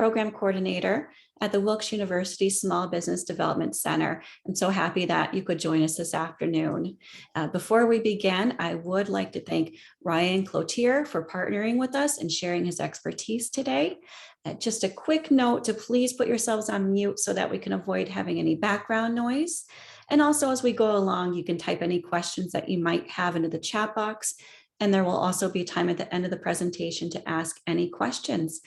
Program Coordinator at the Wilkes University Small Business Development Center. I'm so happy that you could join us this afternoon. Before we begin, I would like to thank Ryan Cloutier for partnering with us and sharing his expertise today. Just a quick note to please put yourselves on mute so that we can avoid having any background noise. And also, as we go along, you can type any questions that you might have into the chat box. And there will also be time at the end of the presentation to ask any questions.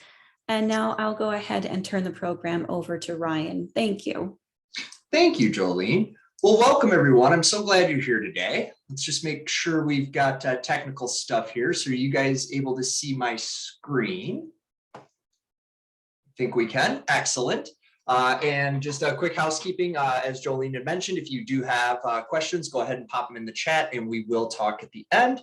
And now I'll go ahead and turn the program over to Ryan. Thank you. Thank you, Jolene. Well, welcome everyone. I'm so glad you're here today. Let's just make sure we've got technical stuff here. So are you guys able to see my screen? I think we can. Excellent. And just a quick housekeeping, as Jolene had mentioned, if you do have questions, go ahead and pop them in the chat and we will talk at the end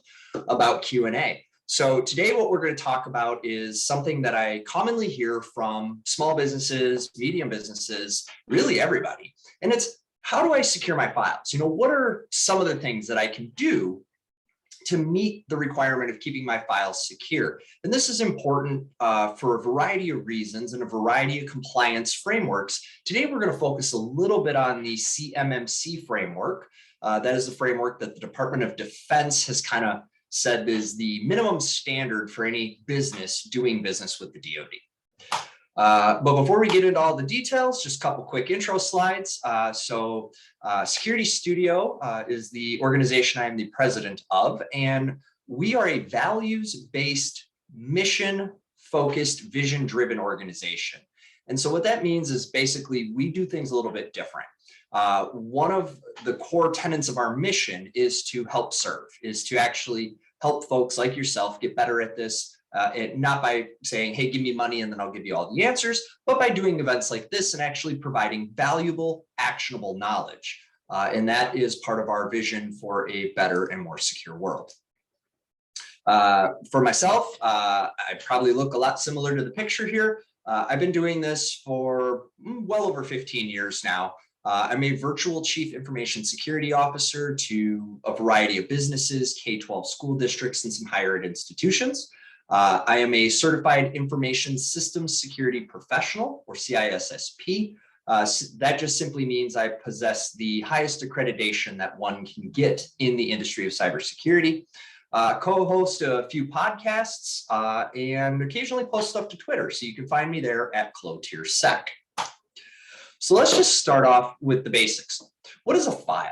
about Q&A. So today what we're going to talk about is something that I commonly hear from small businesses, medium businesses, really everybody. And it's, how do I secure my files? You know, what are some of the things that I can do to meet the requirement of keeping my files secure? And this is important for a variety of reasons and a variety of compliance frameworks. Today, we're going to focus a little bit on the CMMC framework. That is the framework that the Department of Defense has kind of said is the minimum standard for any business doing business with the DoD. But before we get into all the details, just a couple quick intro slides. Security Studio is the organization I am the president of, and we are a values-based, mission-focused, vision-driven organization. And so what that means is basically we do things a little bit different. One of the core tenets of our mission is to help serve, is to actually help folks like yourself get better at this. Not by saying, hey, give me money and then I'll give you all the answers, but by doing events like this and actually providing valuable, actionable knowledge. And that is part of our vision for a better and more secure world. For myself, I probably look a lot similar to the picture here. I've been doing this for well over 15 years now. I'm a virtual chief information security officer to a variety of businesses, K-12 school districts, and some higher ed institutions. I am a certified information systems security professional, or CISSP. That just simply means I possess the highest accreditation that one can get in the industry of cybersecurity. Co-host a few podcasts and occasionally post stuff to Twitter. So you can find me there at CloutierSec. So let's just start off with the basics. What is a file?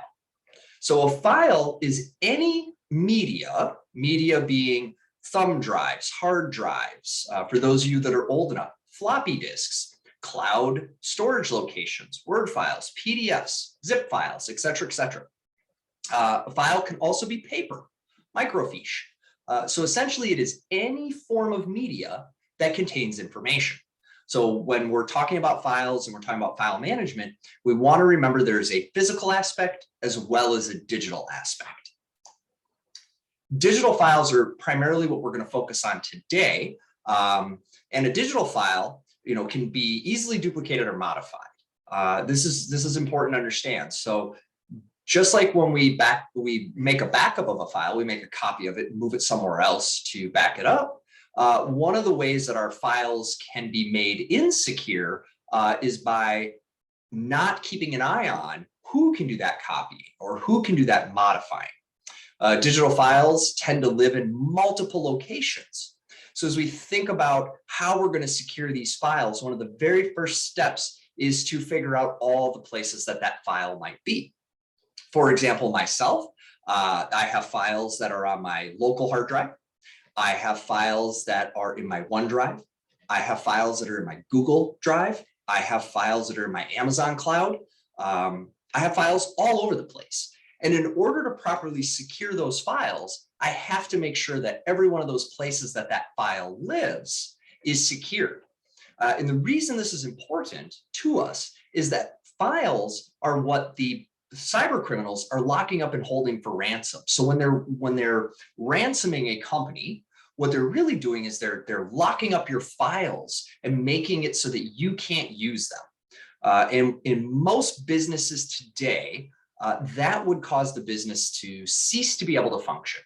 So a file is any media being thumb drives, hard drives, for those of you that are old enough, floppy disks, cloud storage locations, Word files, PDFs, zip files, et cetera, et cetera. A file can also be paper, microfiche. So essentially it is any form of media that contains information. So when we're talking about files and we're talking about file management, we want to remember there's a physical aspect as well as a digital aspect. Digital files are primarily what we're going to focus on today. And a digital file, can be easily duplicated or modified. This is important to understand. So just like when we make a backup of a file, we make a copy of it and move it somewhere else to back it up. One of the ways that our files can be made insecure is by not keeping an eye on who can do that copy or who can do that modifying. Digital files tend to live in multiple locations. So as we think about how we're going to secure these files, one of the very first steps is to figure out all the places that file might be. For example, myself, I have files that are on my local hard drive. I have files that are in my OneDrive. I have files that are in my Google Drive. I have files that are in my Amazon cloud. I have files all over the place. And in order to properly secure those files, I have to make sure that every one of those places that file lives is secured. And the reason this is important to us is that files are what the cyber criminals are locking up and holding for ransom. So when they're ransoming a company, what they're really doing is they're locking up your files and making it so that you can't use them. And in most businesses today, that would cause the business to cease to be able to function.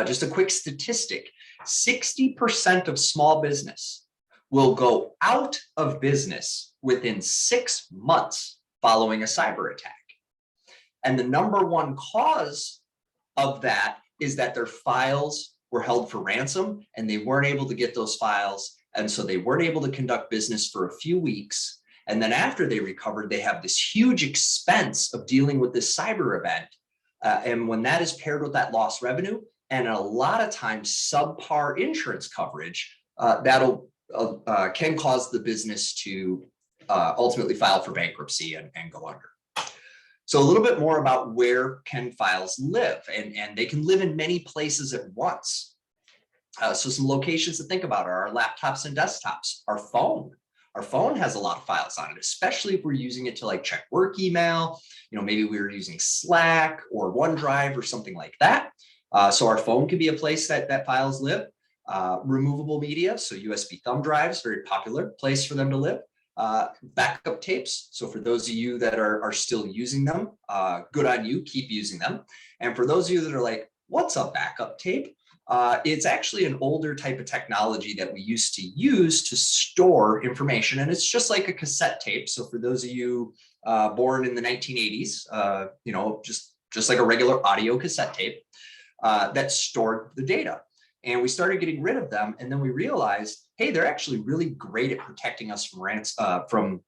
Just a quick statistic, 60% of small business will go out of business within 6 months following a cyber attack. And the number one cause of that is that their files were held for ransom and they weren't able to get those files. And so they weren't able to conduct business for a few weeks. And then after they recovered, they have this huge expense of dealing with this cyber event. And when that is paired with that lost revenue, and a lot of times subpar insurance coverage, that'll can cause the business to ultimately file for bankruptcy and go under. So a little bit more about where can files live, and they can live in many places at once. So some locations to think about are our laptops and desktops, our phone. Our phone has a lot of files on it, especially if we're using it to like check work email. Maybe we were using Slack or OneDrive or something like that. So our phone can be a place that files live. Removable media, so USB thumb drives, very popular place for them to live. Backup tapes. So for those of you that are still using them, good on you, keep using them. And for those of you that are like, what's a backup tape? It's actually an older type of technology that we used to use to store information. And it's just like a cassette tape. So for those of you born in the 1980s, just like a regular audio cassette tape that stored the data. And we started getting rid of them. And then we realized, hey, they're actually really great at protecting us from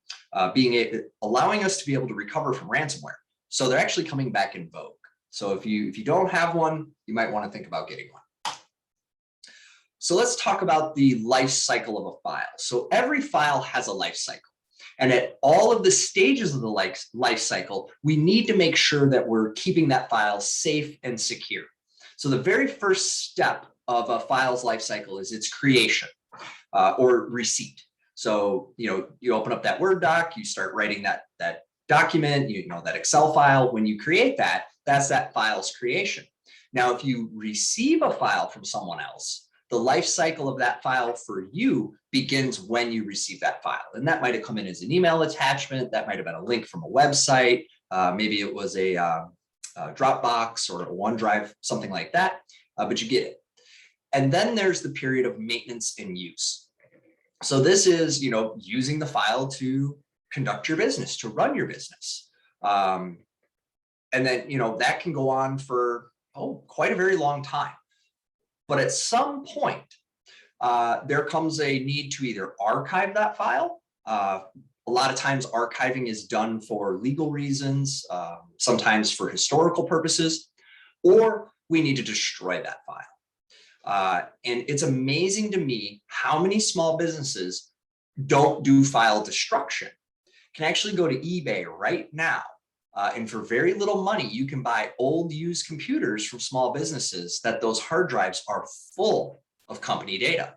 allowing us to be able to recover from ransomware. So they're actually coming back in vogue. So if you don't have one, you might want to think about getting one. So let's talk about the life cycle of a file. So every file has a life cycle. And at all of the stages of the life cycle, we need to make sure that we're keeping that file safe and secure. So the very first step of a file's life cycle is its creation or receipt. So, you open up that Word doc, you start writing that document, that Excel file. When you create that, that's that file's creation. Now, if you receive a file from someone else, the life cycle of that file for you begins when you receive that file. And that might have come in as an email attachment. That might have been a link from a website. Maybe it was a Dropbox or a OneDrive, something like that, but you get it. And then there's the period of maintenance and use. So this is, using the file to conduct your business, to run your business. And then, that can go on for, quite a very long time. But at some point, there comes a need to either archive that file. A lot of times archiving is done for legal reasons, sometimes for historical purposes, or we need to destroy that file. And it's amazing to me how many small businesses don't do file destruction. Can actually go to eBay right now. And for very little money, you can buy old used computers from small businesses that those hard drives are full of company data.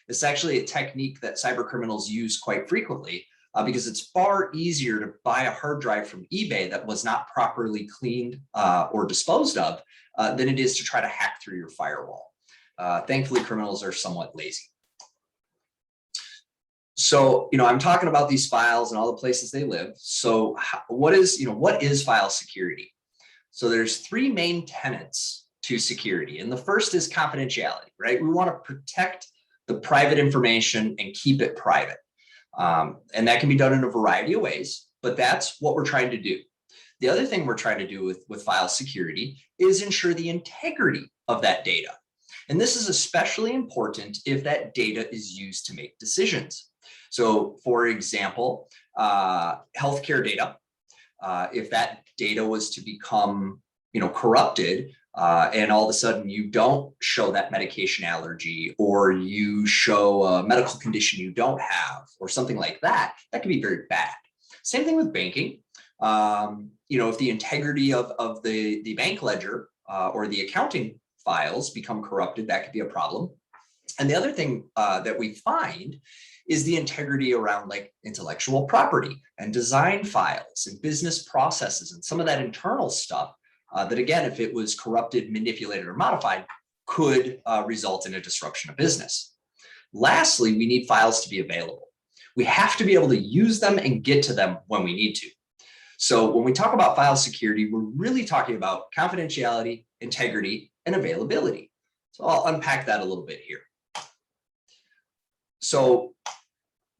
It's actually a technique that cyber criminals use quite frequently because it's far easier to buy a hard drive from eBay that was not properly cleaned or disposed of than it is to try to hack through your firewall. Thankfully, criminals are somewhat lazy. So, I'm talking about these files and all the places they live. So what is file security? So there's three main tenets to security. And the first is confidentiality, right? We want to protect the private information and keep it private. And that can be done in a variety of ways, but that's what we're trying to do. The other thing we're trying to do with file security is ensure the integrity of that data. And this is especially important if that data is used to make decisions. So for example, healthcare data, if that data was to become, corrupted, and all of a sudden you don't show that medication allergy, or you show a medical condition you don't have, or something like that, that can be very bad. Same thing with banking. If the integrity of the bank ledger or the accounting files become corrupted, that could be a problem. And the other thing that we find is the integrity around like intellectual property and design files and business processes and some of that internal stuff that, again, if it was corrupted, manipulated, or modified, could result in a disruption of business. Lastly, we need files to be available. We have to be able to use them and get to them when we need to. So when we talk about file security, we're really talking about confidentiality, integrity, and availability. So I'll unpack that a little bit here. So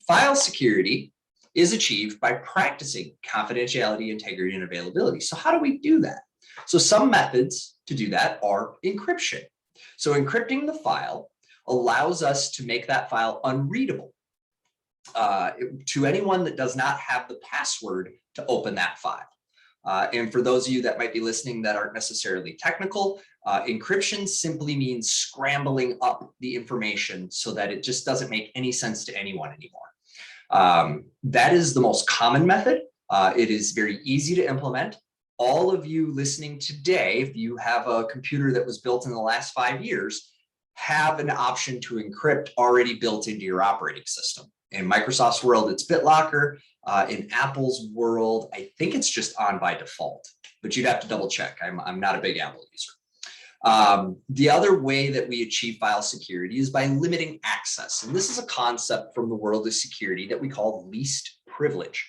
File security is achieved by practicing confidentiality, integrity, and availability. So how do we do that? So some methods to do that are encryption. So encrypting the file allows us to make that file unreadable to anyone that does not have the password to open that file. And for those of you that might be listening that aren't necessarily technical, encryption simply means scrambling up the information so that it just doesn't make any sense to anyone anymore. That is the most common method. It is very easy to implement. All of you listening today, if you have a computer that was built in the last 5 years, have an option to encrypt already built into your operating system. In Microsoft's world, it's BitLocker. In Apple's world, I think it's just on by default, but you'd have to double check. I'm not a big Apple user. The other way that we achieve file security is by limiting access. And this is a concept from the world of security that we call least privilege.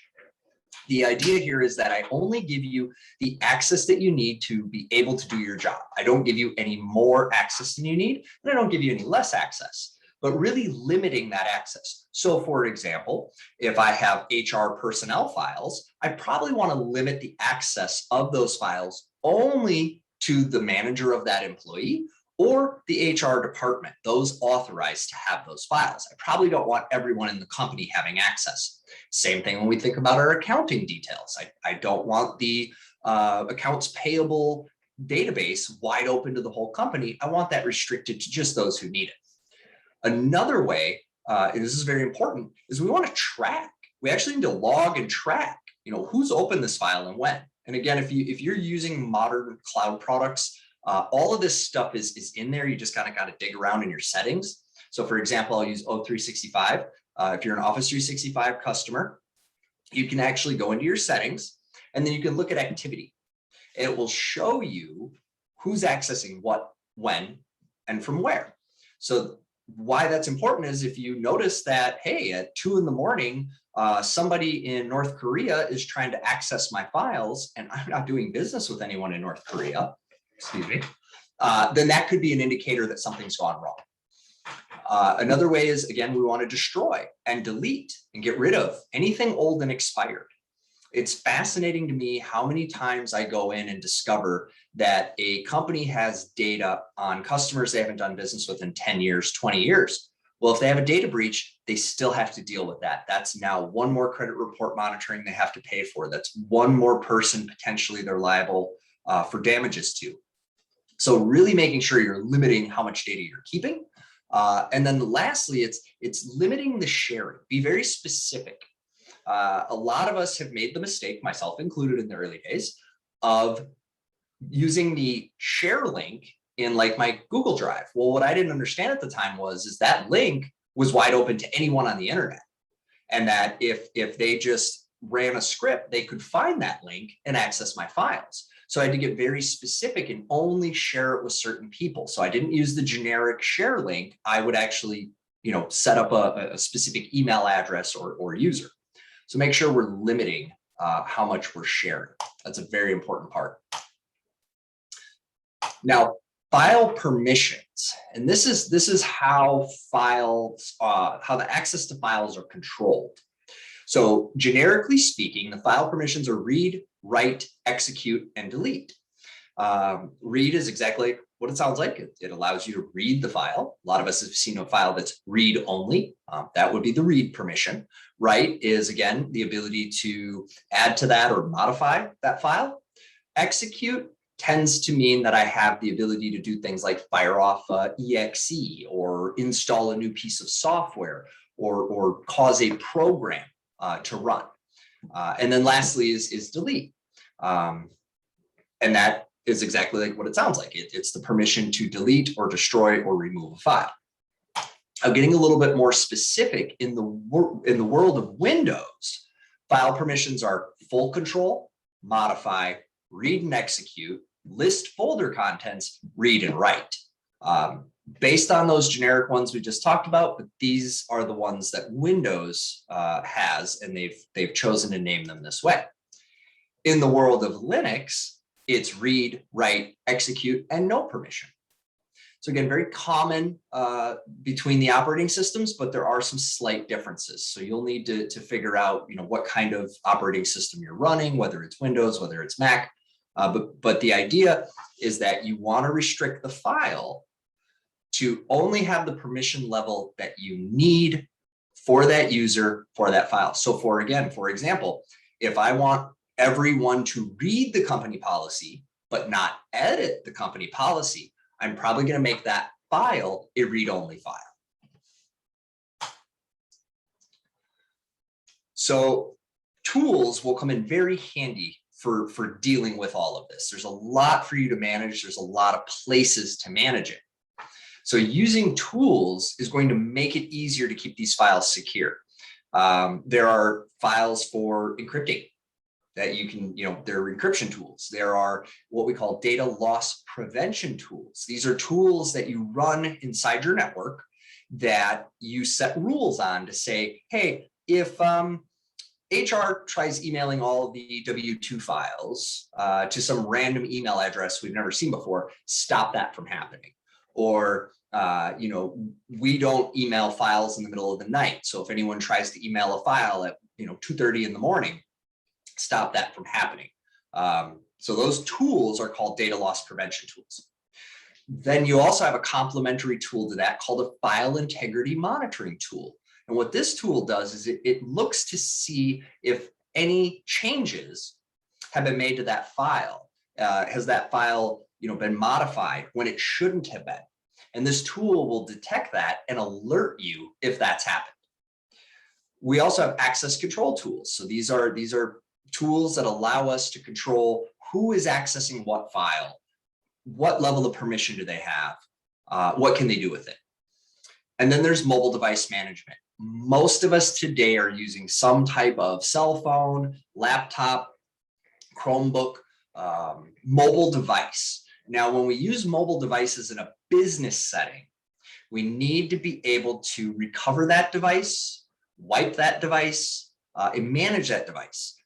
The idea here is that I only give you the access that you need to be able to do your job. I don't give you any more access than you need, and I don't give you any less access, but really limiting that access. So for example, if I have HR personnel files, I probably want to limit the access of those files only to the manager of that employee or the HR department, those authorized to have those files. I probably don't want everyone in the company having access. Same thing when we think about our accounting details. I don't want the accounts payable database wide open to the whole company. I want that restricted to just those who need it. Another way, and this is very important, is we want to track. We actually need to log and track, who's opened this file and when. And again, if you're using modern cloud products, all of this stuff is in there. You just kind of got to dig around in your settings. So for example, I'll use O365. If you're an Office 365 customer, you can actually go into your settings and then you can look at activity. It will show you who's accessing what, when, and from where. So why that's important is if you notice that, hey, at 2 a.m, somebody in North Korea is trying to access my files and I'm not doing business with anyone in North Korea, excuse me, then that could be an indicator that something's gone wrong. Another way is, again, we want to destroy and delete and get rid of anything old and expired. It's fascinating to me how many times I go in and discover that a company has data on customers they haven't done business with in 10 years, 20 years. Well, if they have a data breach, they still have to deal with that. That's now one more credit report monitoring they have to pay for. That's one more person potentially they're liable for damages to. So really making sure you're limiting how much data you're keeping. And then lastly, it's limiting the sharing. Be very specific. A lot of us have made the mistake, myself included in the early days, of using the share link in like my Google Drive. Well, what I didn't understand at the time is that link was wide open to anyone on the internet. And that if they just ran a script, they could find that link and access my files. So I had to get very specific and only share it with certain people. So I didn't use the generic share link. I would actually, set up a specific email address or user. So make sure we're limiting how much we're sharing. That's a very important part. Now, file permissions, and this is how files, how the access to files are controlled. So generically speaking, the file permissions are read, write, execute, and delete. Read is exactly what it sounds like. It allows you to read the file. A lot of us have seen a file that's read only. That would be the read permission. Write is, again, the ability to add to that or modify that file. Execute tends to mean that I have the ability to do things like fire off exe or install a new piece of software or cause a program to run. And then lastly is delete. And that is exactly like what it sounds like. It's the permission to delete or destroy or remove a file. Now, getting a little bit more specific in the world of Windows, file permissions are full control, modify, read and execute, list folder contents, read and write. Based on those generic ones we just talked about, but these are the ones that Windows has, and they've chosen to name them this way. In the world of Linux, it's read, write, execute, and no permission. So again, very common between the operating systems, but there are some slight differences. So you'll need to figure out, what kind of operating system you're running, whether it's Windows, whether it's Mac. But the idea is that you want to restrict the file to only have the permission level that you need for that user for that file. So for example, if I want everyone to read the company policy, but not edit the company policy, I'm probably going to make that file a read-only file. So tools will come in very handy for dealing with all of this. There's a lot for you to manage. There's a lot of places to manage it. So using tools is going to make it easier to keep these files secure. There are files for encrypting that you can, there are encryption tools. There are what we call data loss prevention tools. These are tools that you run inside your network that you set rules on to say, hey, if HR tries emailing all of the W-2 files to some random email address we've never seen before, stop that from happening. Or, we don't email files in the middle of the night. So if anyone tries to email a file at, 2:30 in the morning, stop that from happening. So those tools are called data loss prevention tools. Then you also have a complementary tool to that called a file integrity monitoring tool. And what this tool does is it looks to see if any changes have been made to that file. Has that file, been modified when it shouldn't have been? And this tool will detect that and alert you if that's happened. We also have access control tools. So these are tools that allow us to control who is accessing what file, what level of permission do they have, what can they do with it. And then there's mobile device management. Most of us today are using some type of cell phone, laptop, Chromebook, mobile device. Now, when we use mobile devices in a business setting, we need to be able to recover that device, wipe that device, and manage that device.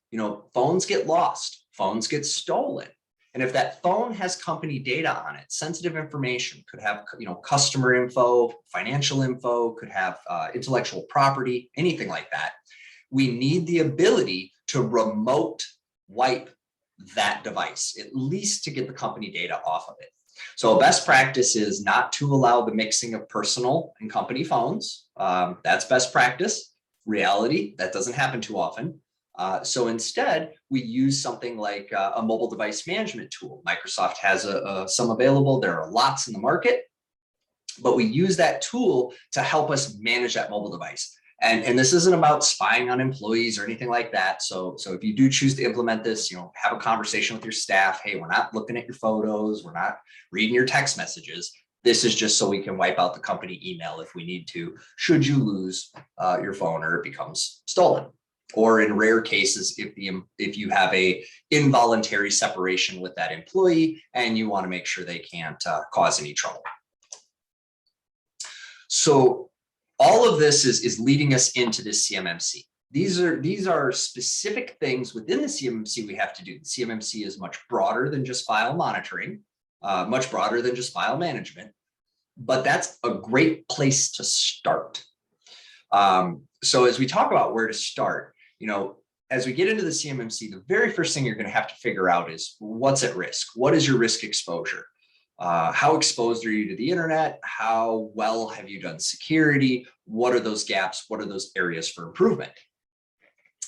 Phones get lost, phones get stolen. And if that phone has company data on it, sensitive information, could have, customer info, financial info, could have intellectual property, anything like that. We need the ability to remote wipe that device, at least to get the company data off of it. So a best practice is not to allow the mixing of personal and company phones. That's best practice. Reality, that doesn't happen too often. So instead, we use something like a mobile device management tool. Microsoft has some available. There are lots in the market, but we use that tool to help us manage that mobile device. And this isn't about spying on employees or anything like that. So if you do choose to implement this, have a conversation with your staff. Hey, we're not looking at your photos. We're not reading your text messages. This is just so we can wipe out the company email if we need to, should you lose your phone or it becomes stolen. Or in rare cases, if you have a involuntary separation with that employee and you want to make sure they can't cause any trouble. So all of this is leading us into this CMMC. These are specific things within the CMMC we have to do. The CMMC is much broader than just file monitoring, much broader than just file management, but that's a great place to start. So as we talk about where to start, as we get into the CMMC, the very first thing you're going to have to figure out is what's at risk. What is your risk exposure? How exposed are you to the internet? How well have you done security? What are those gaps? What are those areas for improvement?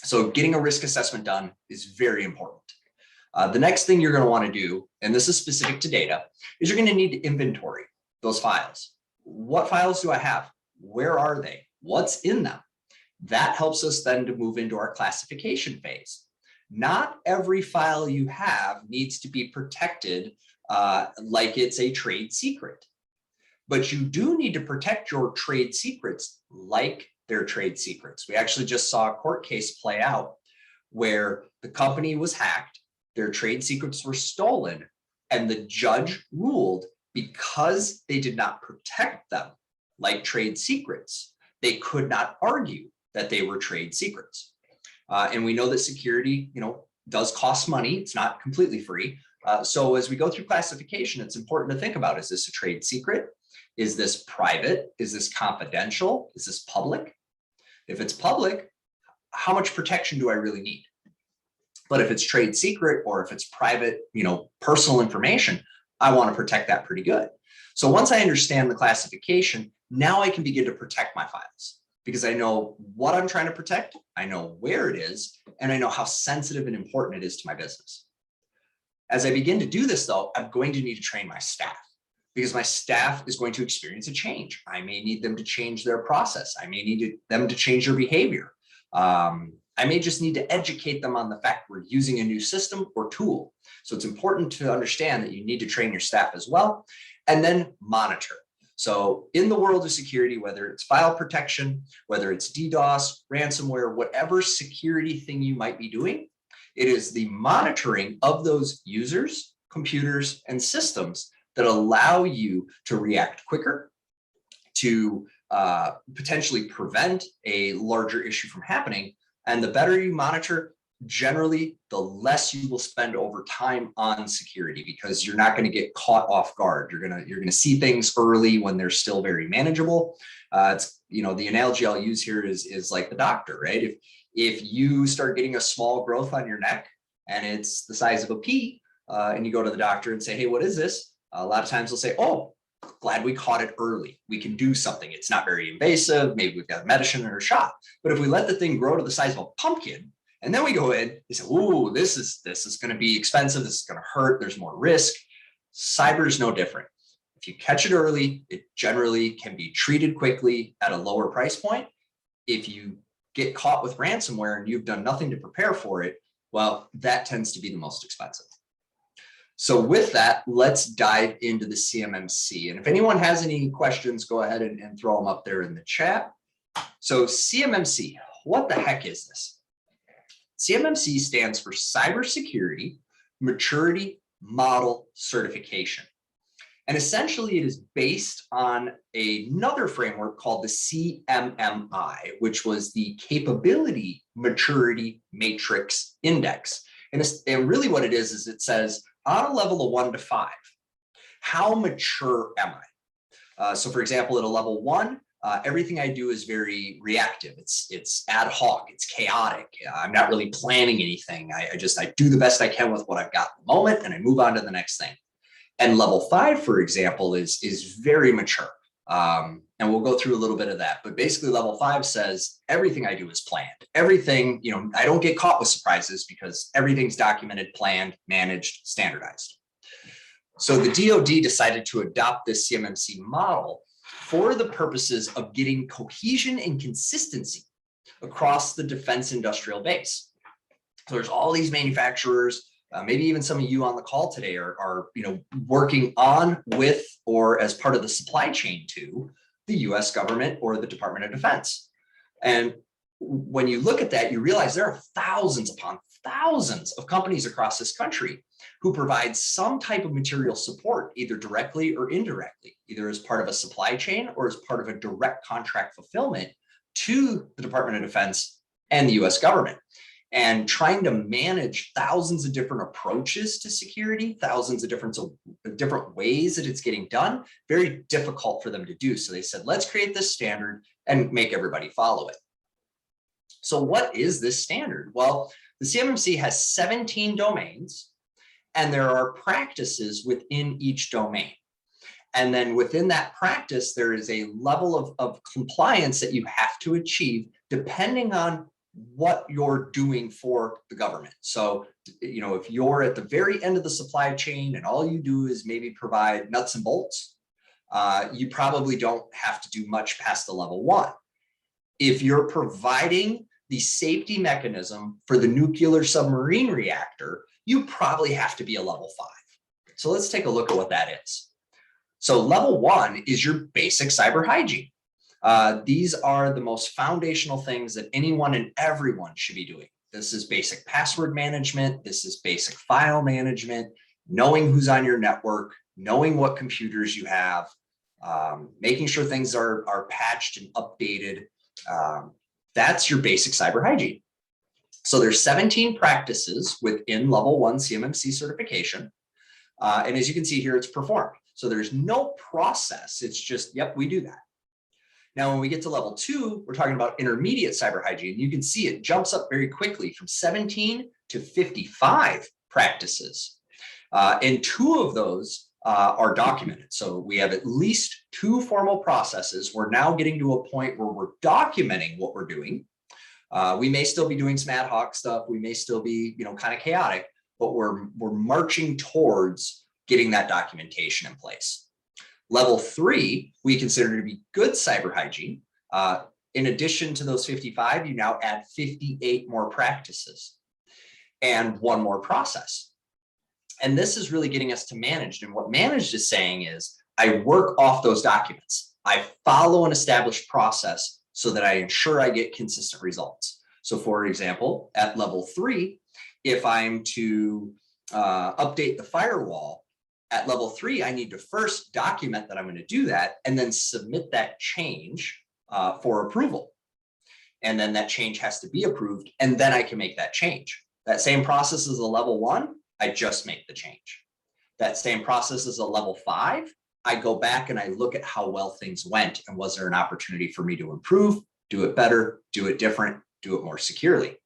So getting a risk assessment done is very important. The next thing you're going to want to do, and this is specific to data, is you're going to need to inventory those files. What files do I have? Where are they? What's in them? That helps us then to move into our classification phase. Not every file you have needs to be protected like it's a trade secret, but you do need to protect your trade secrets like they're trade secrets. We actually just saw a court case play out where the company was hacked, their trade secrets were stolen, and the judge ruled because they did not protect them like trade secrets, they could not argue that they were trade secrets. And we know that security, does cost money. It's not completely free. So as we go through classification, it's important to think about, is this a trade secret? Is this private? Is this confidential? Is this public? If it's public, how much protection do I really need? But if it's trade secret or if it's private, personal information, I want to protect that pretty good. So once I understand the classification, now I can begin to protect my files because I know what I'm trying to protect, I know where it is, and I know how sensitive and important it is to my business. As I begin to do this, though, I'm going to need to train my staff because my staff is going to experience a change. I may need them to change their process. I may need them to change their behavior. I may just need to educate them on the fact we're using a new system or tool. So it's important to understand that you need to train your staff as well, and then monitor. So in the world of security, whether it's file protection, whether it's DDoS, ransomware, whatever security thing you might be doing, it is the monitoring of those users, computers, and systems that allow you to react quicker, to potentially prevent a larger issue from happening. And the better you monitor, generally, the less you will spend over time on security because you're not going to get caught off guard. You're gonna see things early when they're still very manageable. It's the analogy I'll use here is like the doctor, right? If you start getting a small growth on your neck and it's the size of a pea, and you go to the doctor and say, "Hey, what is this?" A lot of times they'll say, "Oh, glad we caught it early. We can do something. It's not very invasive. Maybe we've got medicine or a shot." But if we let the thing grow to the size of a pumpkin, and then we go in, they say, "Ooh, this is going to be expensive. This is going to hurt. There's more risk." Cyber is no different. If you catch it early, it generally can be treated quickly at a lower price point. If you get caught with ransomware and you've done nothing to prepare for it, well, that tends to be the most expensive. So with that, let's dive into the CMMC. And if anyone has any questions, go ahead and throw them up there in the chat. So CMMC, what the heck is this? CMMC stands for Cybersecurity Maturity Model Certification. And essentially it is based on another framework called the CMMI, which was the Capability Maturity Matrix Index. And really what it is it says, on a level of 1 to 5, how mature am I? So for example, at a level 1, everything I do is very reactive. It's ad hoc, it's chaotic. I'm not really planning anything. I do the best I can with what I've got at the moment and I move on to the next thing. And level 5, for example, is very mature. And we'll go through a little bit of that. But basically level 5 says everything I do is planned. Everything, I don't get caught with surprises because everything's documented, planned, managed, standardized. So the DoD decided to adopt this CMMC model for the purposes of getting cohesion and consistency across the defense industrial base. So there's all these manufacturers, maybe even some of you on the call today are working on, with, or as part of the supply chain to the US government or the Department of Defense. And when you look at that, you realize there are thousands upon thousands of companies across this country who provide some type of material support, either directly or indirectly, either as part of a supply chain or as part of a direct contract fulfillment to the Department of Defense and the US government. And trying to manage thousands of different approaches to security, thousands of different ways that it's getting done, very difficult for them to do. So they said, let's create this standard and make everybody follow it. So what is this standard? Well, the CMMC has 17 domains, and there are practices within each domain. And then within that practice, there is a level of compliance that you have to achieve depending on what you're doing for the government. So, if you're at the very end of the supply chain and all you do is maybe provide nuts and bolts, you probably don't have to do much past the level 1. If you're providing the safety mechanism for the nuclear submarine reactor, you probably have to be a level 5. So let's take a look at what that is. So level 1 is your basic cyber hygiene. These are the most foundational things that anyone and everyone should be doing. This is basic password management. This is basic file management, knowing who's on your network, knowing what computers you have, making sure things are patched and updated. That's your basic cyber hygiene. So there's 17 practices within level 1 CMMC certification. And as you can see here, it's performed. So there's no process. It's just, yep, we do that. Now, when we get to level 2, we're talking about intermediate cyber hygiene. You can see it jumps up very quickly from 17 to 55 practices. And 2 of those are documented. So we have at least 2 formal processes. We're now getting to a point where we're documenting what we're doing. We may still be doing some ad hoc stuff. We may still be, kind of chaotic, but we're marching towards getting that documentation in place. Level 3, we consider to be good cyber hygiene. In addition to those 55, you now add 58 more practices and 1 more process. And this is really getting us to managed. And what managed is saying is, I work off those documents. I follow an established process so that I ensure I get consistent results. So for example, at level 3, if I'm to update the firewall, at level 3, I need to first document that I'm going to do that and then submit that change for approval. And then that change has to be approved, and then I can make that change. That same process as a level 1, I just make the change. That same process as a level 5, I go back and I look at how well things went and was there an opportunity for me to improve, do it better, do it different, do it more securely.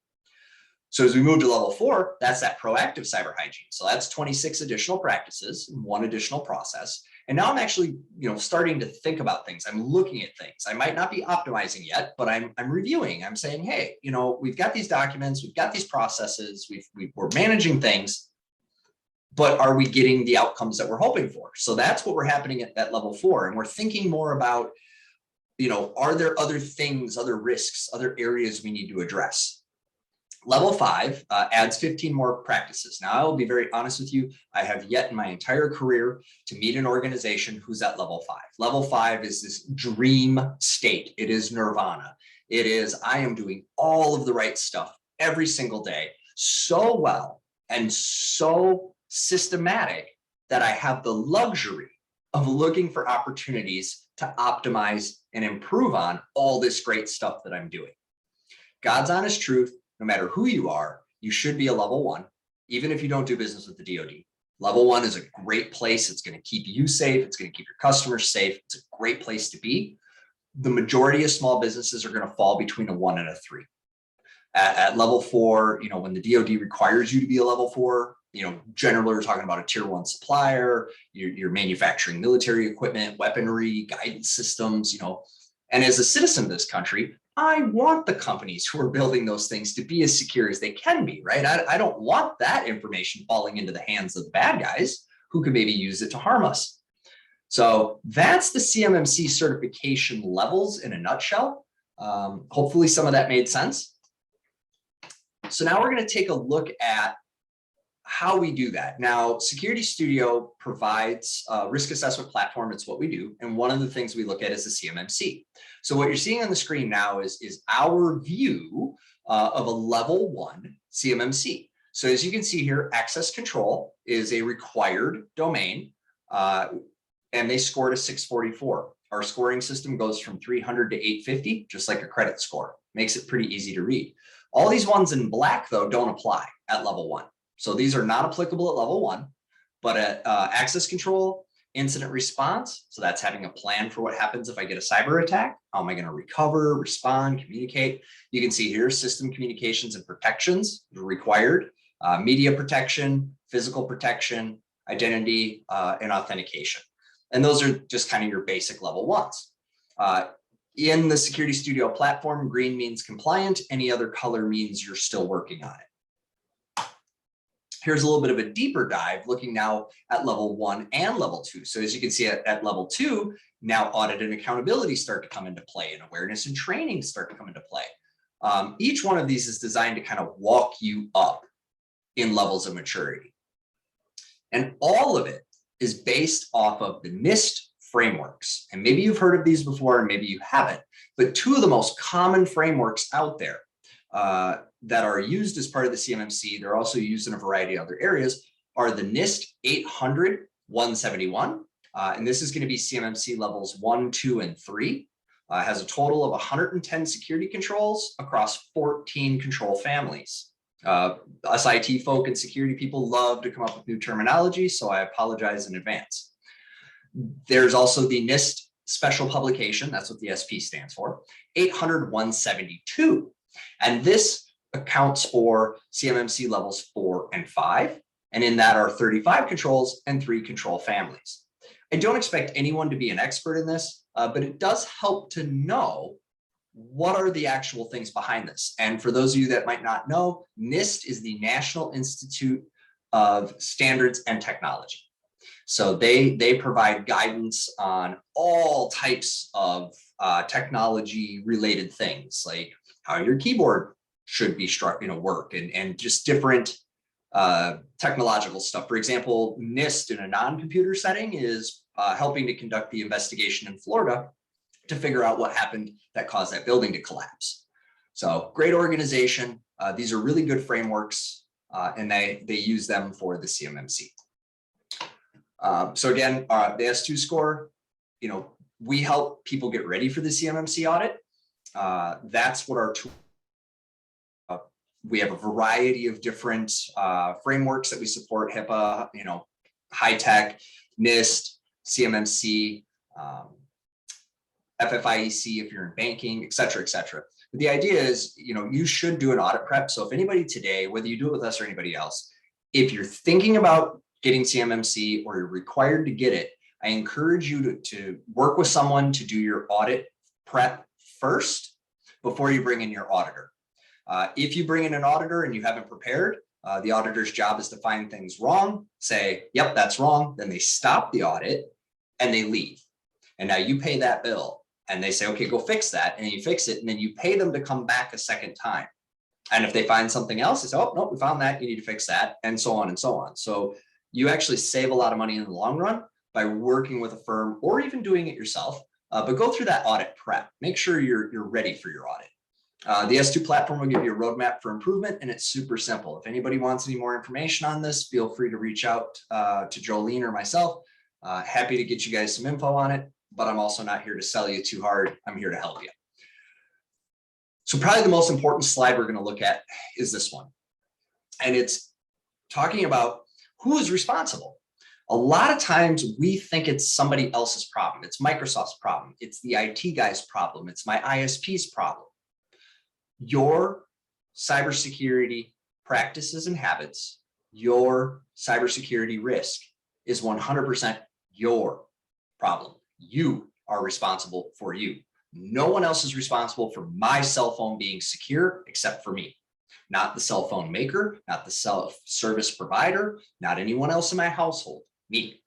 So as we move to level 4, that's that proactive cyber hygiene. So that's 26 additional practices, 1 additional process. And now I'm actually, starting to think about things. I'm looking at things. I might not be optimizing yet, but I'm reviewing. I'm saying, hey, we've got these documents, we've got these processes, we're managing things, but are we getting the outcomes that we're hoping for? So that's what we're happening at level 4. And we're thinking more about, are there other things, other risks, other areas we need to address? Level 5 adds 15 more practices. Now, I'll be very honest with you. I have yet in my entire career to meet an organization who's at level 5. Level 5 is this dream state. It is nirvana. It is, I am doing all of the right stuff every single day so well and so systematic that I have the luxury of looking for opportunities to optimize and improve on all this great stuff that I'm doing. God's honest truth. No matter who you are, you should be a level 1, even if you don't do business with the DoD. Level 1 is a great place. It's going to keep you safe. It's going to keep your customers safe. It's a great place to be. The majority of small businesses are going to fall between a 1 and a 3. At level 4, when the DoD requires you to be a level 4, generally we're talking about a tier 1 supplier. You're manufacturing military equipment, weaponry, guidance systems, And as a citizen of this country, I want the companies who are building those things to be as secure as they can be, right? I don't want that information falling into the hands of the bad guys who could maybe use it to harm us. So that's the CMMC certification levels in a nutshell. Hopefully some of that made sense. So now we're going to take a look at how we do that. Now, Security Studio provides a risk assessment platform. It's what we do. And one of the things we look at is the CMMC. So what you're seeing on the screen now is our view of a level 1 CMMC. So as you can see here, access control is a required domain, and they scored a 644. Our scoring system goes from 300 to 850, just like a credit score. Makes it pretty easy to read. All these ones in black, though, don't apply at level 1. So these are not applicable at level 1, but at access control, incident response. So that's having a plan for what happens if I get a cyber attack. How am I going to recover, respond, communicate? You can see here, system communications and protections required, media protection, physical protection, identity, and authentication. And those are just kind of your basic level 1s. In the Security Studio platform, green means compliant. Any other color means you're still working on it. Here's a little bit of a deeper dive looking now at level 1 and level 2. So as you can see at level 2, now audit and accountability start to come into play and awareness and training start to come into play. Each one of these is designed to kind of walk you up in levels of maturity. And all of it is based off of the NIST frameworks. And maybe you've heard of these before and maybe you haven't, but 2 of the most common frameworks out there that are used as part of the CMMC, they're also used in a variety of other areas, are the NIST 800-171. And this is going to be CMMC levels 1, 2, and 3. Has a total of 110 security controls across 14 control families. Us IT folk and security people love to come up with new terminology, so I apologize in advance. There's also the NIST special publication, that's what the SP stands for, 800-172. And this accounts for CMMC levels 4 and 5. And in that are 35 controls and 3 control families. I don't expect anyone to be an expert in this, but it does help to know what are the actual things behind this. And for those of you that might not know, NIST is the National Institute of Standards and Technology. So they provide guidance on all types of technology related things, like how your keyboard should be work, and just different technological stuff. For example, NIST in a non-computer setting is helping to conduct the investigation in Florida to figure out what happened that caused that building to collapse. So great organization. These are really good frameworks, and they use them for the CMMC. So again, the S2 score, we help people get ready for the CMMC audit. That's what our tool. We have a variety of different frameworks that we support: HIPAA, high tech, NIST, CMMC, FFIEC if you're in banking, et cetera, et cetera. But the idea is, you should do an audit prep. So if anybody today, whether you do it with us or anybody else, if you're thinking about getting CMMC or you're required to get it, I encourage you to work with someone to do your audit prep first before you bring in your auditor. If you bring in an auditor and you haven't prepared, the auditor's job is to find things wrong, say, yep, that's wrong. Then they stop the audit and they leave. And now you pay that bill and they say, okay, go fix that. And you fix it. And then you pay them to come back a second time. And if they find something else, they say, oh, no, we found that. You need to fix that, and so on and so on. So you actually save a lot of money in the long run by working with a firm or even doing it yourself. But go through that audit prep. Make sure you're ready for your audit. The S2 platform will give you a roadmap for improvement, and it's super simple. If anybody wants any more information on this, feel free to reach out to Jolene or myself. Happy to get you guys some info on it, but I'm also not here to sell you too hard. I'm here to help you. So probably the most important slide we're going to look at is this one. And it's talking about who is responsible. A lot of times we think it's somebody else's problem. It's Microsoft's problem. It's the IT guy's problem. It's my ISP's problem. Your cybersecurity practices and habits, your cybersecurity risk is 100% your problem. You are responsible for you. No one else is responsible for my cell phone being secure except for me. Not the cell phone maker, not the cell service provider, not anyone else in my household, me.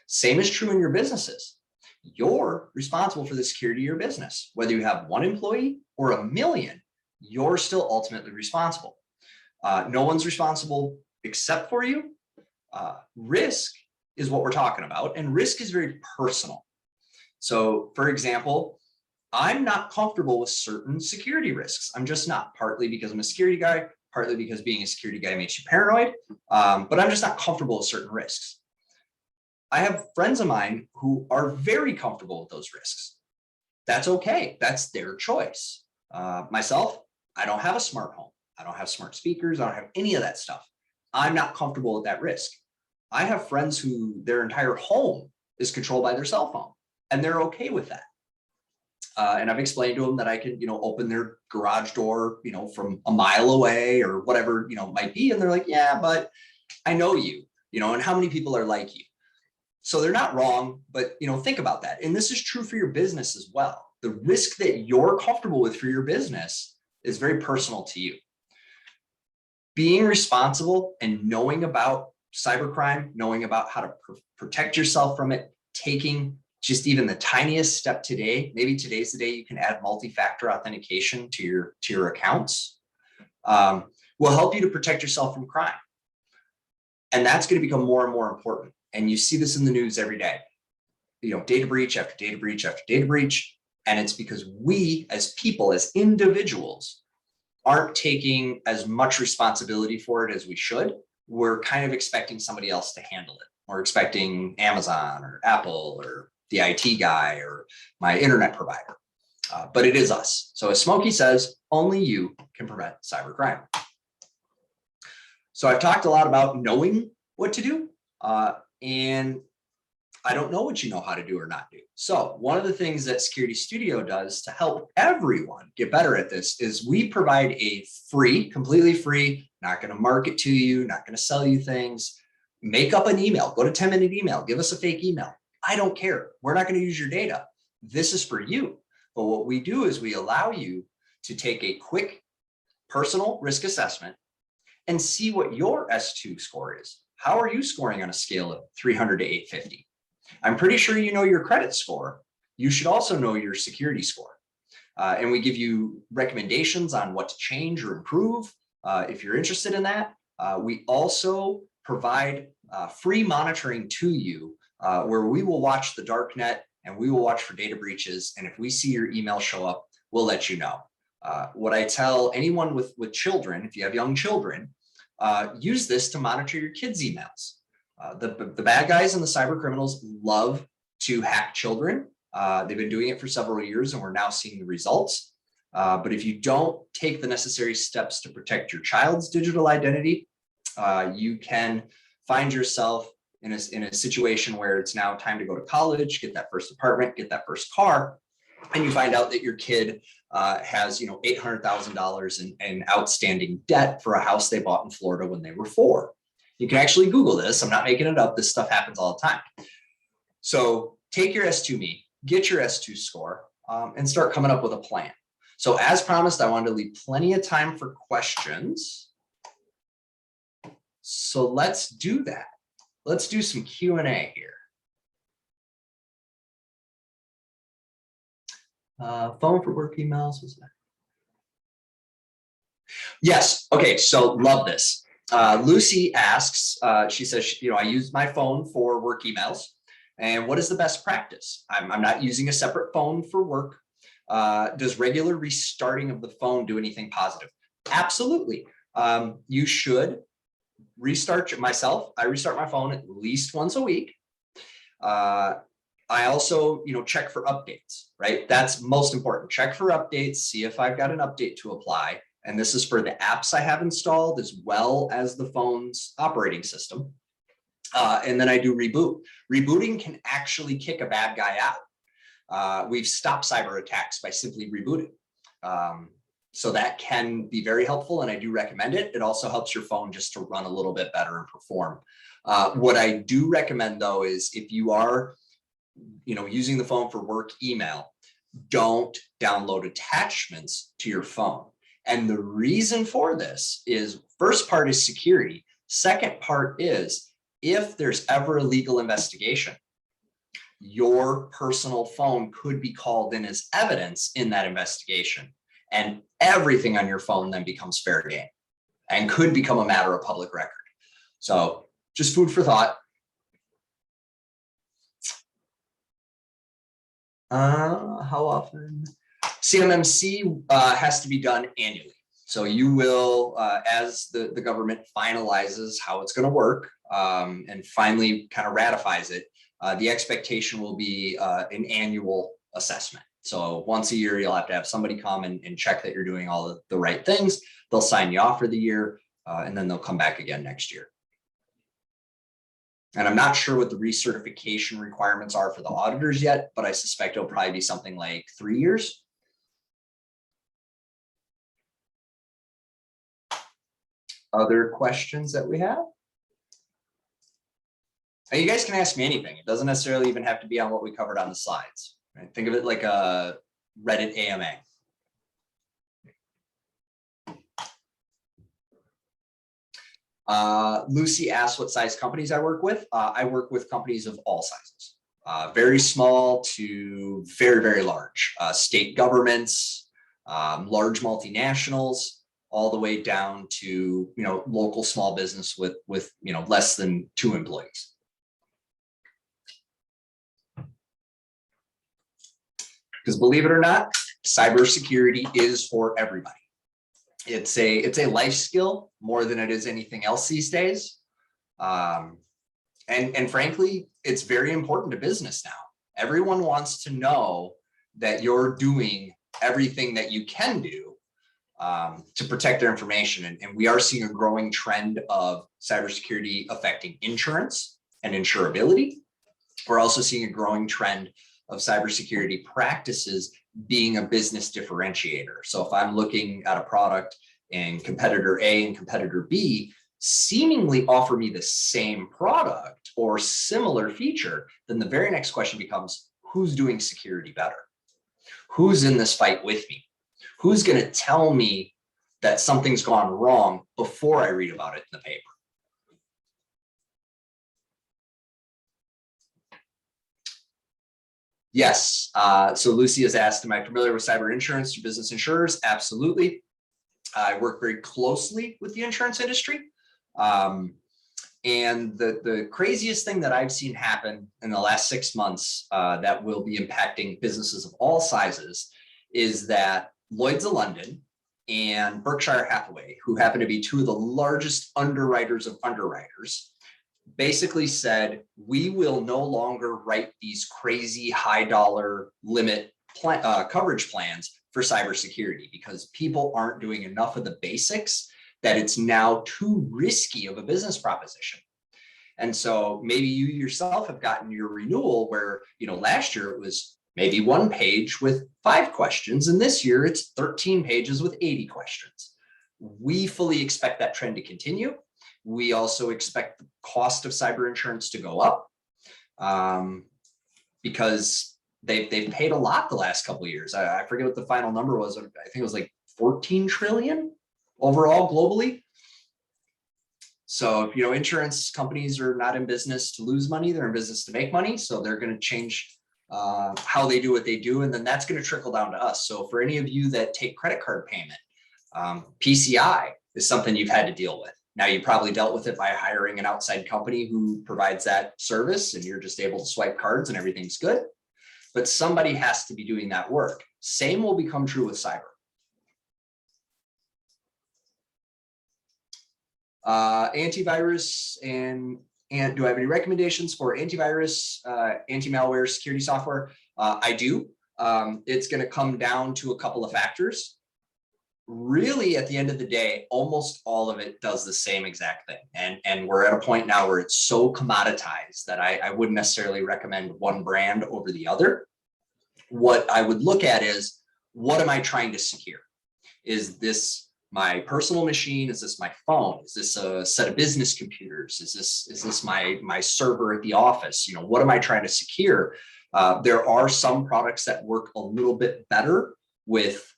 Same is true in your businesses. You're responsible for the security of your business. Whether you have 1 employee or 1 million, you're still ultimately responsible. No one's responsible except for you. Risk is what we're talking about, and risk is very personal. So for example, I'm not comfortable with certain security risks. I'm just not, partly because I'm a security guy, partly because being a security guy makes you paranoid, but I'm just not comfortable with certain risks. I have friends of mine who are very comfortable with those risks. That's okay. That's their choice. Myself, I don't have a smart home. I don't have smart speakers. I don't have any of that stuff. I'm not comfortable with that risk. I have friends who their entire home is controlled by their cell phone, and they're okay with that. And I've explained to them that I can, open their garage door, from a mile away or whatever, it might be. And they're like, yeah, but I know you, and how many people are like you? So they're not wrong, but, think about that. And this is true for your business as well. The risk that you're comfortable with for your business is very personal to you. Being responsible and knowing about cybercrime, knowing about how to protect yourself from it, taking just even the tiniest step today, maybe today's the day you can add multi-factor authentication to your accounts, will help you to protect yourself from crime. And that's going to become more and more important. And you see this in the news every day, data breach after data breach after data breach. And it's because we as people, as individuals, aren't taking as much responsibility for it as we should. We're kind of expecting somebody else to handle it. We're expecting Amazon or Apple or the IT guy or my internet provider, but it is us. So as Smokey says, only you can prevent cybercrime. So I've talked a lot about knowing what to do, and I don't know what you know how to do or not do. So one of the things that Security Studio does to help everyone get better at this is we provide a free, completely free, not going to market to you, not going to sell you things. Make up an email, go to 10-minute email, give us a fake email. I don't care. We're not going to use your data. This is for you. But what we do is we allow you to take a quick personal risk assessment and see what your S2 score is. How are you scoring on a scale of 300 to 850? I'm pretty sure you know your credit score. You should also know your security score. And we give you recommendations on what to change or improve if you're interested in that. We also provide free monitoring to you where we will watch the dark net and we will watch for data breaches. And if we see your email show up, we'll let you know. What I tell anyone with children, if you have young children, use this to monitor your kids' emails. The bad guys and the cyber criminals love to hack children. They've been doing it for several years and we're now seeing the results. But if you don't take the necessary steps to protect your child's digital identity, you can find yourself in a situation where it's now time to go to college, get that first apartment, get that first car, and you find out that your kid has $800,000 in outstanding debt for a house they bought in Florida when they were 4. You can actually Google this. I'm not making it up. This stuff happens all the time. So take your S2Me, get your S2 score, and start coming up with a plan. So as promised, I wanted to leave plenty of time for questions. So let's do that. Let's do some Q&A here. Phone for work emails, was that? Yes, okay, so love this. Lucy asks, she says, I use my phone for work emails. And what is the best practice? I'm not using a separate phone for work. Does regular restarting of the phone do anything positive? Absolutely. You should restart myself. I restart my phone at least once a week. I also, check for updates, right? That's most important. Check for updates, see if I've got an update to apply. And this is for the apps I have installed as well as the phone's operating system. And then I do reboot. Rebooting can actually kick a bad guy out. We've stopped cyber attacks by simply rebooting. So that can be very helpful and I do recommend it. It also helps your phone just to run a little bit better and perform. What I do recommend though is if you are using the phone for work email, don't download attachments to your phone. And the reason for this is first part is security. Second part is if there's ever a legal investigation, your personal phone could be called in as evidence in that investigation. And everything on your phone then becomes fair game and could become a matter of public record. So just food for thought. How often? CMMC has to be done annually. So you will, as the government finalizes how it's going to work and finally kind of ratifies it, the expectation will be an annual assessment. So once a year, you'll have to have somebody come and check that you're doing all the right things. They'll sign you off for the year and then they'll come back again next year. And I'm not sure what the recertification requirements are for the auditors yet, but I suspect it'll probably be something like 3 years. Other questions that we have? And you guys can ask me anything. It doesn't necessarily even have to be on what we covered on the slides. Right? Think of it like a Reddit AMA. Lucy asked what size companies I work with. I work with companies of all sizes, very small to very, very large, state governments, large multinationals, all the way down to, local small business with less than 2 employees. Because believe it or not, cybersecurity is for everybody. It's a life skill more than it is anything else these days. And frankly, it's very important to business now. Everyone wants to know that you're doing everything that you can do to protect their information. And we are seeing a growing trend of cybersecurity affecting insurance and insurability. We're also seeing a growing trend of cybersecurity practices being a business differentiator. So if I'm looking at a product and competitor A and competitor B seemingly offer me the same product or similar feature, then the very next question becomes, who's doing security better? Who's in this fight with me? Who's going to tell me that something's gone wrong before I read about it in the paper? Yes. So Lucy has asked, am I familiar with cyber insurance through business insurers? Absolutely. I work very closely with the insurance industry. And the craziest thing that I've seen happen in the last 6 months that will be impacting businesses of all sizes is that Lloyd's of London and Berkshire Hathaway, who happen to be two of the largest underwriters of underwriters, basically said, we will no longer write these crazy high dollar limit coverage plans for cybersecurity because people aren't doing enough of the basics, that it's now too risky of a business proposition. And so maybe you yourself have gotten your renewal where, last year it was maybe 1 page with 5 questions, and this year it's 13 pages with 80 questions. We fully expect that trend to continue. We also expect the cost of cyber insurance to go up because they've paid a lot the last couple of years. I forget what the final number was. I think it was like 14 trillion overall globally. So, insurance companies are not in business to lose money. They're in business to make money. So they're going to change how they do what they do. And then that's going to trickle down to us. So for any of you that take credit card payment, PCI is something you've had to deal with. Now, you probably dealt with it by hiring an outside company who provides that service and you're just able to swipe cards and everything's good. But somebody has to be doing that work. Same will become true with cyber. Antivirus and do I have any recommendations for antivirus, anti-malware security software? I do. It's going to come down to a couple of factors. Really, at the end of the day, almost all of it does the same exact thing. And we're at a point now where it's so commoditized that I wouldn't necessarily recommend one brand over the other. What I would look at is, what am I trying to secure? Is this my personal machine? Is this my phone? Is this a set of business computers? Is this my server at the office? What am I trying to secure? There are some products that work a little bit better with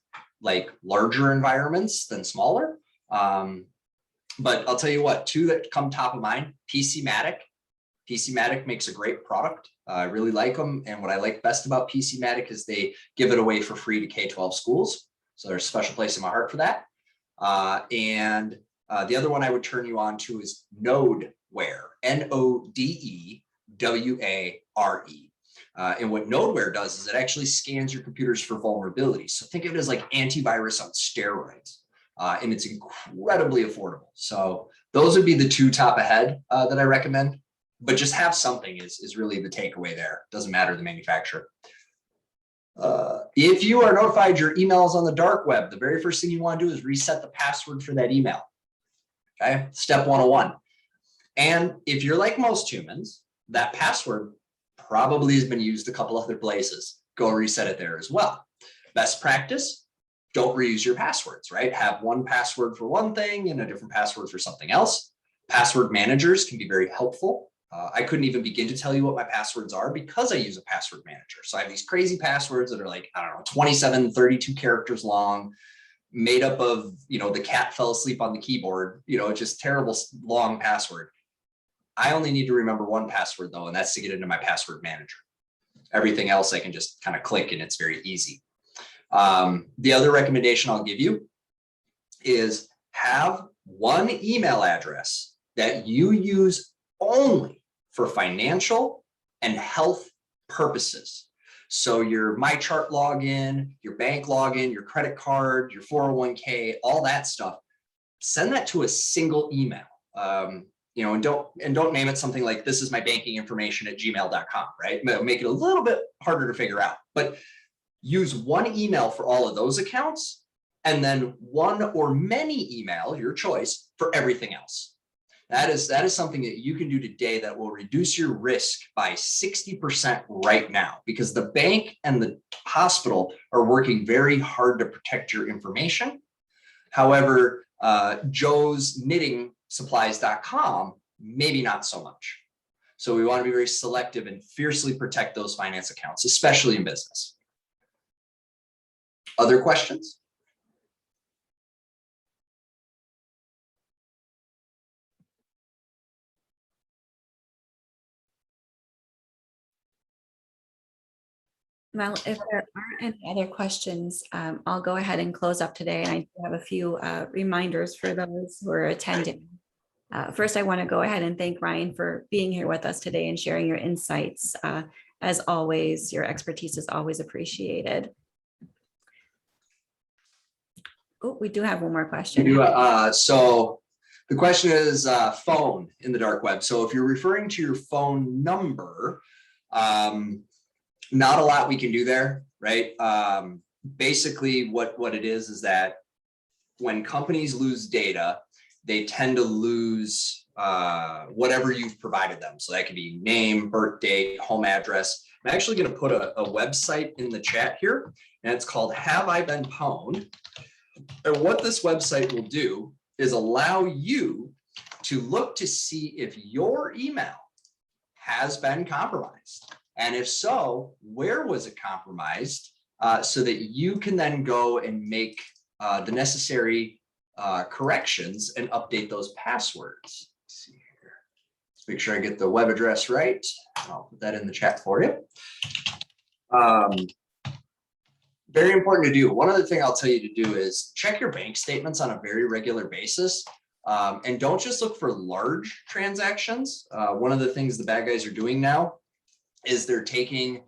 like larger environments than smaller. But I'll tell you what, 2 that come top of mind, PCmatic. PCmatic makes a great product. I really like them. And what I like best about PCmatic is they give it away for free to K-12 schools. So there's a special place in my heart for that. And the other one I would turn you on to is Nodeware, Nodeware. And what Nodeware does is it actually scans your computers for vulnerabilities. So think of it as like antivirus on steroids, and it's incredibly affordable. So those would be the 2 top ahead that I recommend. But just have something is really the takeaway there. Doesn't matter the manufacturer. If you are notified your email is on the dark web, the very first thing you want to do is reset the password for that email. Okay, step 101. And if you're like most humans, that password probably has been used a couple other places. Go reset it there as well. Best practice, don't reuse your passwords, right? Have one password for one thing and a different password for something else. Password managers can be very helpful. I couldn't even begin to tell you what my passwords are because I use a password manager. So I have these crazy passwords that are like, 27, 32 characters long, made up of, the cat fell asleep on the keyboard, it's just terrible long password. I only need to remember one password though, and that's to get into my password manager. Everything else I can just kind of click and it's very easy. The other recommendation I'll give you is have one email address that you use only for financial and health purposes. So your MyChart login, your bank login, your credit card, your 401k, all that stuff, send that to a single email. And don't name it something like this is my banking information at gmail.com, right? Make it a little bit harder to figure out, but use one email for all of those accounts and then one or many email, your choice, for everything else. That is something that you can do today that will reduce your risk by 60% right now, because the bank and the hospital are working very hard to protect your information. However, Joe's knitting supplies.com, maybe not so much. So we want to be very selective and fiercely protect those finance accounts, especially in business. Other questions? Well, if there aren't any other questions, I'll go ahead and close up today. And I do have a few reminders for those who are attending. First, I want to go ahead and thank Ryan for being here with us today and sharing your insights. As always, your expertise is always appreciated. Oh, we do have one more question. So the question is phone in the dark web. So if you're referring to your phone number, not a lot we can do there, right? Basically, what it is that when companies lose data, they tend to lose whatever you've provided them. So that could be name, birth date, home address. I'm actually going to put a website in the chat here, and it's called Have I Been Pwned? And what this website will do is allow you to look to see if your email has been compromised. And if so, where was it compromised, so that you can then go and make the necessary corrections and update those passwords. Let's see here. Let's make sure I get the web address right. I'll put that in the chat for you. Very important to do. One other thing I'll tell you to do is check your bank statements on a very regular basis. And don't just look for large transactions. One of the things the bad guys are doing now is they're taking,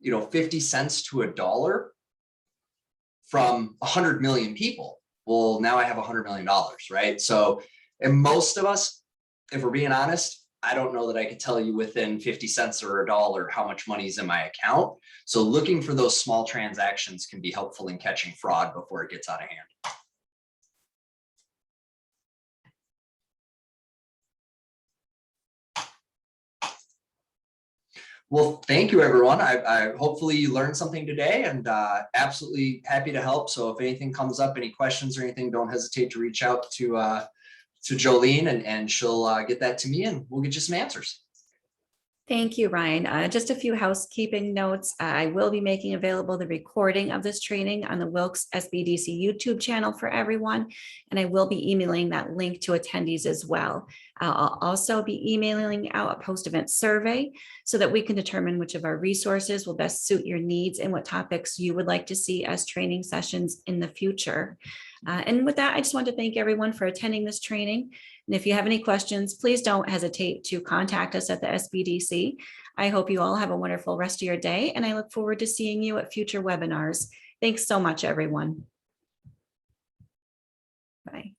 50 cents to $1 from 100 million people. Well, now I have $100 million, right? So, and most of us, if we're being honest, I don't know that I could tell you within 50 cents or $1 how much money is in my account. So looking for those small transactions can be helpful in catching fraud before it gets out of hand. Well, thank you, everyone. I hopefully you learned something today, and absolutely happy to help. So if anything comes up, any questions or anything, don't hesitate to reach out to Jolene, and she'll get that to me, and we'll get you some answers. Thank you, Ryan. Just a few housekeeping notes. I will be making available the recording of this training on the Wilkes SBDC YouTube channel for everyone, and I will be emailing that link to attendees as well. I'll also be emailing out a post-event survey so that we can determine which of our resources will best suit your needs and what topics you would like to see as training sessions in the future. And with that, I just want to thank everyone for attending this training. And if you have any questions, please don't hesitate to contact us at the SBDC. I hope you all have a wonderful rest of your day, and I look forward to seeing you at future webinars. Thanks so much, everyone. Bye.